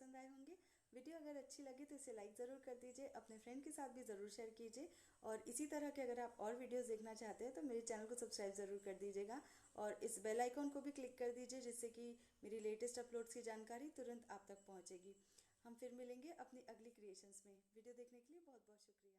पसंद आए होंगे। वीडियो अगर अच्छी लगी तो इसे लाइक ज़रूर कर दीजिए, अपने फ्रेंड के साथ भी ज़रूर शेयर कीजिए। और इसी तरह के अगर आप और वीडियोस देखना चाहते हैं तो मेरे चैनल को सब्सक्राइब ज़रूर कर दीजिएगा और इस बेल आइकॉन को भी क्लिक कर दीजिए, जिससे कि मेरी लेटेस्ट अपलोड्स की जानकारी तुरंत आप तक पहुँचेगी। हम फिर मिलेंगे अपनी अगली क्रिएशंस में। वीडियो देखने के लिए बहुत बहुत शुक्रिया।